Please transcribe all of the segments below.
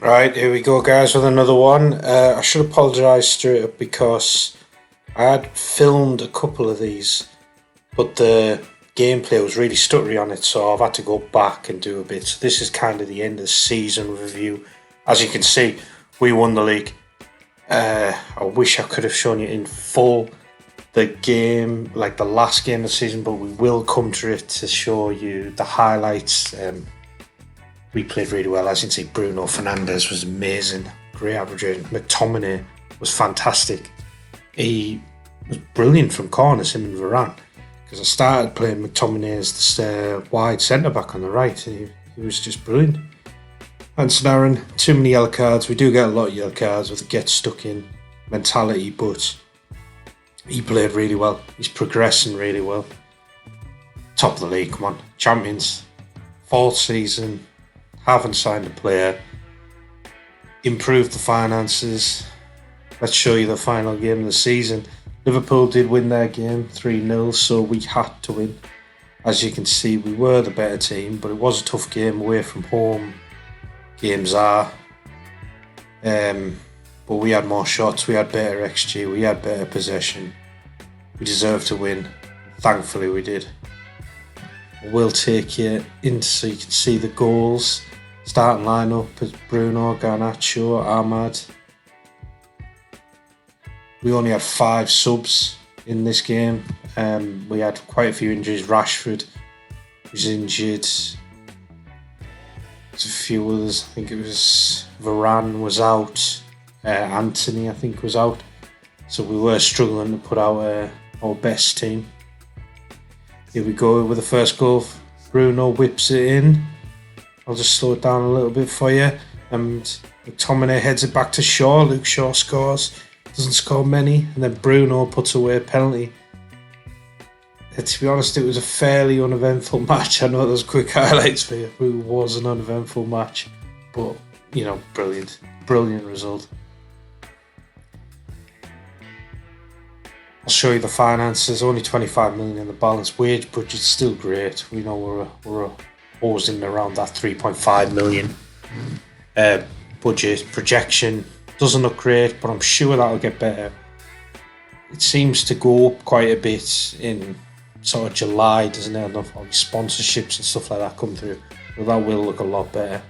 Right, here we go, guys, with another one. I should apologise straight up because I had filmed a couple of these, but the gameplay was really stuttery on it, so I've had to go back and do a bit. So this is kind of the end of the season review. As you can see, we won the league. I wish I could have shown you in full the game, like the last game of the season, but we will come to it to show you the highlights. We played really well. As you can see, Bruno Fernandes was amazing. Great average rating. McTominay was fantastic. He was brilliant from corners, him and Varane. Because I started playing McTominay as the wide centre-back on the right. And he was just brilliant. Hansen Aaron, too many yellow cards. We do get a lot of yellow cards with the get stuck in mentality, but he played really well. He's progressing really well. Top of the league, come on. Champions. Fourth season. Haven't signed a player. Improved the finances. Let's show you the final game of the season. Liverpool did win their game 3-0, so we had to win. As you can see, we were the better team, but it was a tough game away from home. Games are. But we had more shots, we had better XG, we had better possession. We deserved to win. Thankfully we did. We'll take you in so you can see the goals. Starting lineup is Bruno, Garnacho, Ahmad. We only had 5 subs in this game. We had quite a few injuries. Rashford was injured. There's a few others. I think it was Varane was out. Anthony, I think, was out. So we were struggling to put out our best team. Here we go with the first goal. Bruno whips it in. I'll just slow it down a little bit for you. And McTominay heads it back to Shaw. Luke Shaw scores. Doesn't score many. And then Bruno puts away a penalty. To be honest, it was a fairly uneventful match. I know there's quick highlights for you. It was an uneventful match. But, you know, brilliant. Brilliant result. I'll show you the finances. Only 25 million in the balance. Wage budget's still great. We know we're always in around that 3.5 million budget. Projection doesn't look great, but I'm sure that'll get better. It seems to go up quite a bit in sort of July, doesn't it? I don't know if all the sponsorships and stuff like that come through. But that will look a lot better.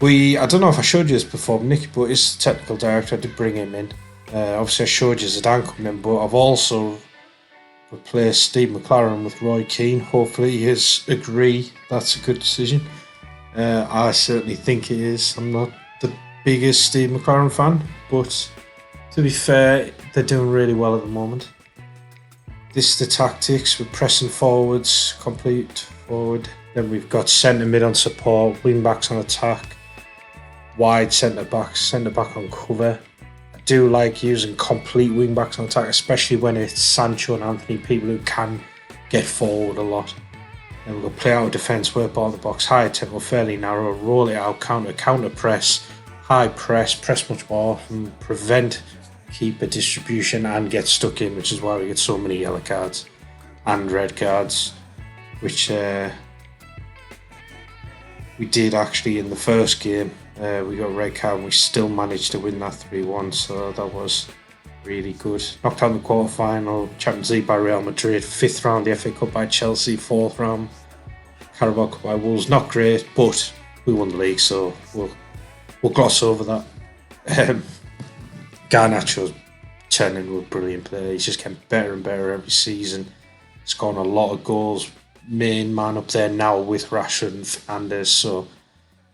I don't know if I showed you this before, Nick, but his technical director, I did bring him in. Obviously I showed you Zidane coming in, but I've also replaced Steve McLaren with Roy Keane. Hopefully you agree that's a good decision. I certainly think it is. I'm not the biggest Steve McLaren fan, but to be fair, they're doing really well at the moment. This is the tactics. We're pressing forwards, complete forward. Then we've got centre mid on support, wing backs on attack, wide centre back on cover. I do like using complete wing backs on attack, especially when it's Sancho and Anthony, people who can get forward a lot. Then we'll play out of defence, work ball in the box, high tempo, fairly narrow, roll it out, counter press, high press much more, and prevent keeper distribution and get stuck in, which is why we get so many yellow cards and red cards, which we did actually in the first game. We got a red card and we still managed to win that 3-1, so that was really good. Knocked out in the quarter-final, Champions League by Real Madrid, 5th round the FA Cup by Chelsea, 4th round Carabao Cup by Wolves. Not great, but we won the league, so we'll gloss over that. Garnacho's turning into a brilliant player. He's just getting better and better every season. Scoring a lot of goals. Main man up there now with Rashford and Fernandes, so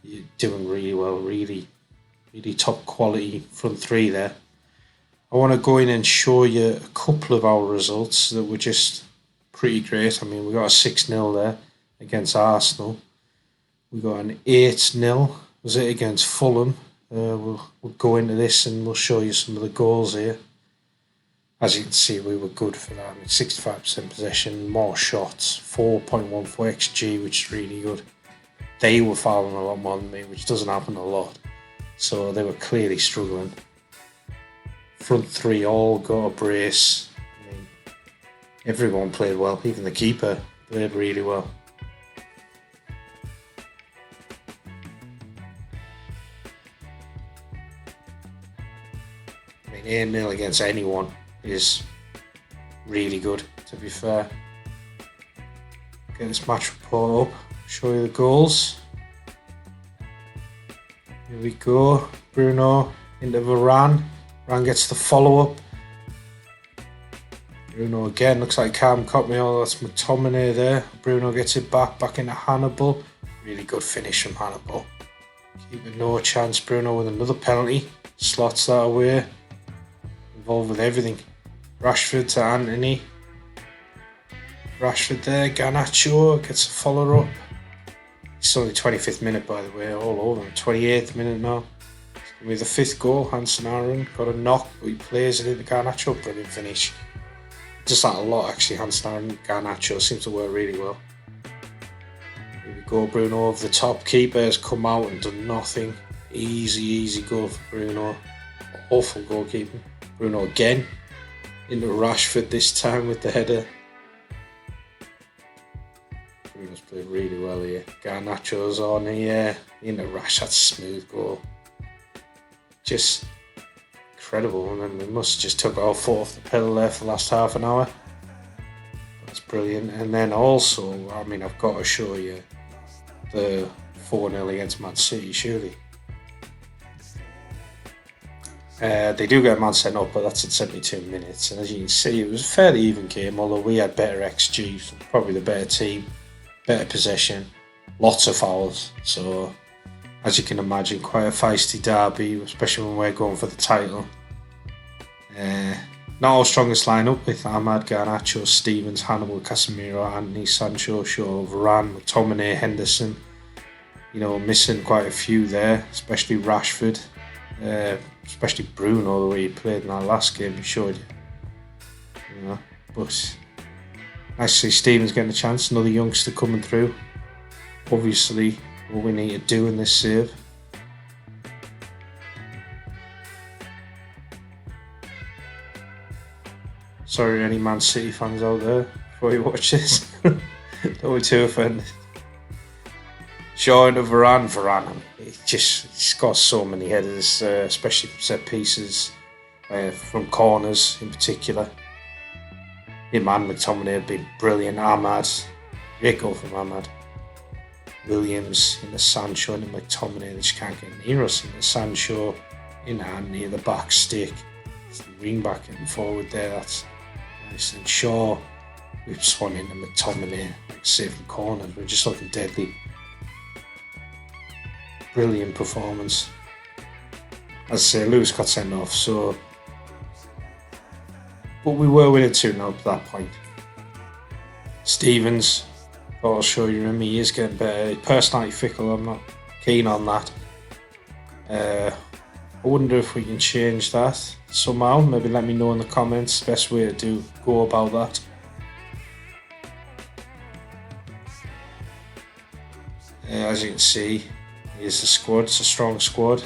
you're doing really well. Really, really top quality front three there. I want to go in and show you a couple of our results that were just pretty great. I mean, we got a 6-0 there against Arsenal. We got an 8-0, was it, against Fulham. We'll go into this and we'll show you some of the goals here. As you can see, we were good for that. I mean, 65% possession, more shots, 4.14 XG, which is really good. They were fouling a lot more than me, which doesn't happen a lot. So they were clearly struggling. Front three all got a brace. I mean, everyone played well, even the keeper played really well. I mean, 8-0 against anyone is really good, to be fair. Get this match report up, show you the goals. Here we go. Bruno into Varane. Varane gets the follow-up. Bruno again, looks like Cam caught me all. That's McTominay there. Bruno gets it back into Hannibal. Really good finish from Hannibal. Keeping no chance. Bruno with another penalty. Slots that away. Involved with everything. Rashford to Anthony. Rashford there. Garnacho gets a follow-up. It's only 25th minute, by the way, all over. 28th minute now. With the 5th goal, Hansen Aaron got a knock, but he plays it into Garnacho. Brilliant finish. Just that a lot, actually. Hansen Aaron, Garnacho seems to work really well. Here we go, Bruno over the top. Keeper has come out and done nothing. Easy goal for Bruno. Awful goalkeeping. Bruno again into Rashford this time with the header. Bruno's played really well here. Garnacho's on here. Into Rash, that's a smooth goal. Just incredible. And then we must have just took our foot off the pedal there for the last half an hour. That's brilliant. And then also, I mean, I've got to show you the 4-0 against Man City, surely. They do get a man sent up, but that's at 72 minutes. And as you can see, it was a fairly even game, although we had better XG, so probably the better team, better possession, lots of fouls. So, as you can imagine, quite a feisty derby, especially when we're going for the title. Not our strongest lineup with Ahmad, Garnacho, Stevens, Hannibal, Casemiro, Anthony, Sancho, Shaw, Varane, McTominay, Henderson. You know, missing quite a few there, especially Rashford. Especially Bruno, the way he played in that last game, he showed you. know, but nice to see Stevens getting a chance, another youngster coming through. Obviously, what we need to do in this save. Sorry, any Man City fans out there, before you watch this. Don't be too offended. Shaw into Varane, he's got so many headers, especially from set pieces, from corners in particular. Him and McTominay have been brilliant. Ahmad, great goal from Ahmad. Williams into Sancho into McTominay, they just can't get near us. Into Sancho, into Anthony, the back stick. It's the wing back and forward there, that's nice. And Shaw whips one into McTominay, safe from corners, we're just looking deadly. Brilliant performance. As I say, Lewis got sent off, so. But we were winning 2-0 at that point. Stevens, I'll show you him, he is getting better. Personality fickle, I'm not keen on that. I wonder if we can change that somehow. Maybe let me know in the comments the best way to go about that. As you can see, here's the squad. It's a strong squad.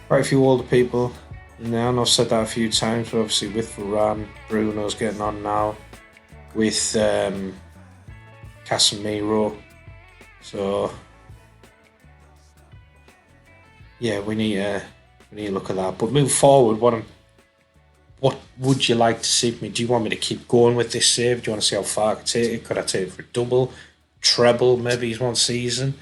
Quite a few older people in there, and I've said that a few times, but obviously with Varane, Bruno's getting on now, with Casemiro. So yeah, we need to look at that. But moving forward, what would you like to see from me? Do you want me to keep going with this save? Do you want to see how far I can take it? Could I take it for a double, treble, maybe one season?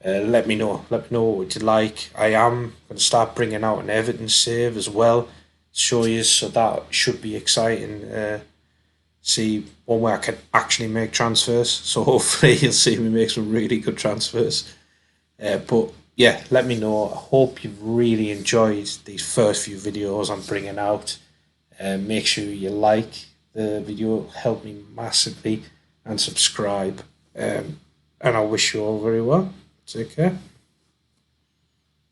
Let me know. Let me know what would you like. I am going to start bringing out an Everton save as well. Show you, so that should be exciting. See one where I can actually make transfers. So hopefully you'll see me make some really good transfers. But yeah, let me know. I hope you've really enjoyed these first few videos I'm bringing out. Make sure you like the video, help me massively, and subscribe. And I wish you all very well. Take care.